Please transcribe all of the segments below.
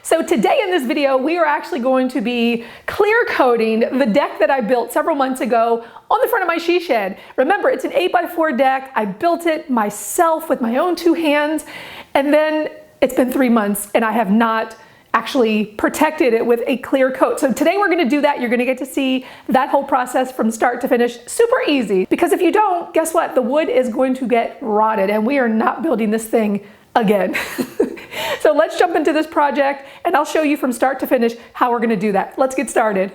So today in this video, we are actually going to be clear coating the deck that I built several months ago on the front of my she shed. Remember, it's an 8x4 deck. I built it myself with my own two hands, and then it's been 3 months and I have not actually protected it with a clear coat. So today we're gonna do that. You're gonna get to see that whole process from start to finish. Super easy, because if you don't, guess what? The wood is going to get rotted and we are not building this thing again. So let's jump into this project and I'll show you from start to finish how we're gonna do that. Let's get started.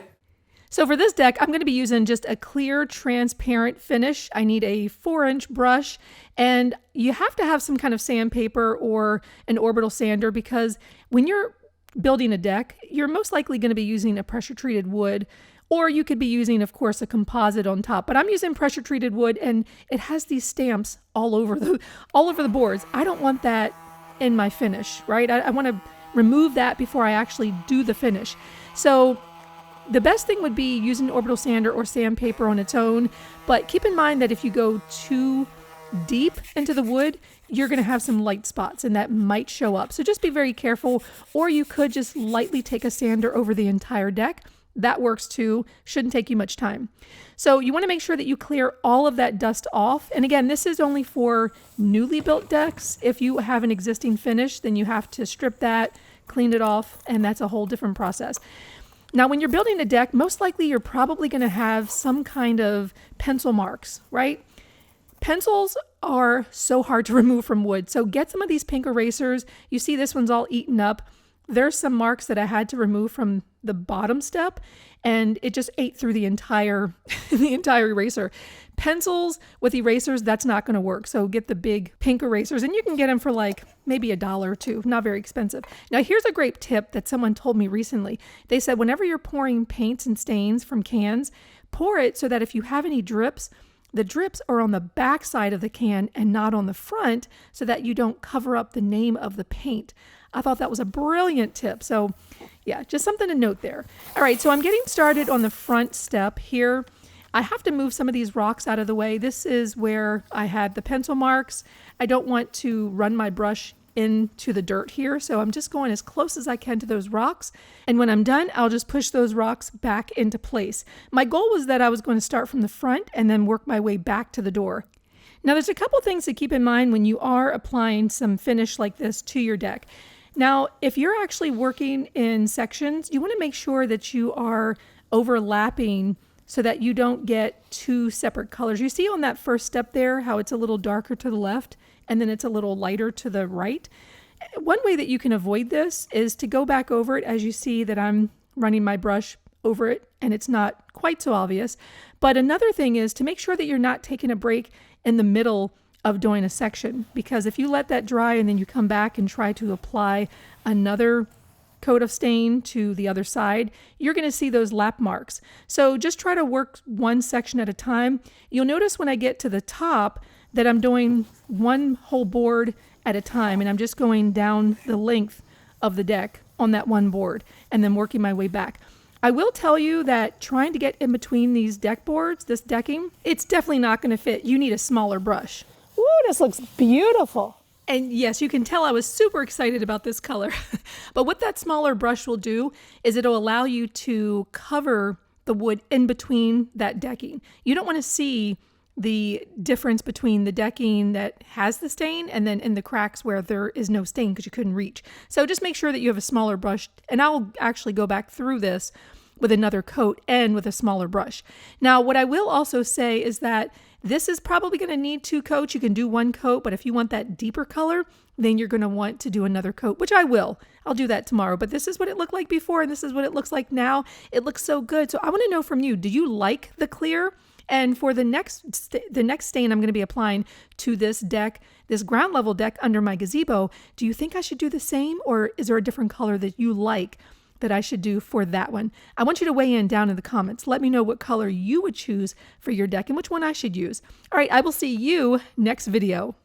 So for this deck, I'm gonna be using just a clear, transparent finish. I need a 4-inch brush, and you have to have some kind of sandpaper or an orbital sander, because when you're building a deck, you're most likely gonna be using a pressure treated wood, or you could be using, of course, a composite on top. But I'm using pressure treated wood, and it has these stamps all over the boards. I don't want that in my finish, right? I want to remove that before I actually do the finish. So the best thing would be using orbital sander or sandpaper on its own, but keep in mind that if you go too deep into the wood, you're going to have some light spots and that might show up. So just be very careful, or you could just lightly take a sander over the entire deck. That works too. Shouldn't take you much time. So you want to make sure that you clear all of that dust off. And again, this is only for newly built decks. If you have an existing finish, then you have to strip that, clean it off, and that's a whole different process. Now, when you're building a deck, most likely you're probably going to have some kind of pencil marks, right? Pencils are so hard to remove from wood. So get some of these pink erasers. You see this one's all eaten up. There's some marks that I had to remove from the bottom step, and it just ate through the entire eraser. Pencils with erasers, that's not going to work. So get the big pink erasers, and you can get them for like maybe $1 or $2, not very expensive. Now here's a great tip that someone told me recently. They said whenever you're pouring paints and stains from cans, pour it so that if you have any drips, the drips are on the back side of the can and not on the front, so that you don't cover up the name of the paint. I thought that was a brilliant tip. So yeah, just something to note there. All right, so I'm getting started on the front step here. I have to move some of these rocks out of the way. This is where I had the pencil marks. I don't want to run my brush into the dirt here, so I'm just going as close as I can to those rocks. And when I'm done, I'll just push those rocks back into place. My goal was that I was going to start from the front and then work my way back to the door. Now there's a couple things to keep in mind when you are applying some finish like this to your deck. Now, if you're actually working in sections, you want to make sure that you are overlapping so that you don't get two separate colors. You see on that first step there how it's a little darker to the left and then it's a little lighter to the right. One way that you can avoid this is to go back over it as you see that I'm running my brush over it and it's not quite so obvious. But another thing is to make sure that you're not taking a break in the middle of doing a section, because if you let that dry and then you come back and try to apply another coat of stain to the other side, you're going to see those lap marks. So just try to work one section at a time. You'll notice when I get to the top that I'm doing one whole board at a time, and I'm just going down the length of the deck on that one board and then working my way back. I will tell you that trying to get in between these deck boards, this decking, it's definitely not going to fit. You need a smaller brush. Ooh, this looks beautiful. And yes, you can tell I was super excited about this color. But what that smaller brush will do is it'll allow you to cover the wood in between that decking. You don't want to see the difference between the decking that has the stain and then in the cracks where there is no stain because you couldn't reach. So just make sure that you have a smaller brush, and I'll actually go back through this with another coat and with a smaller brush. Now, what I will also say is that this is probably going to need 2 coats. You can do 1 coat, but if you want that deeper color, then you're going to want to do another coat, which I will. I'll do that tomorrow. But this is what it looked like before, and this is what it looks like now. It looks so good. So I want to know from you, do you like the clear? And for the next stain I'm going to be applying to this deck, this ground level deck under my gazebo, do you think I should do the same, or is there a different color that you like that I should do for that one? I want you to weigh in down in the comments. Let me know what color you would choose for your deck and which one I should use. All right, I will see you next video.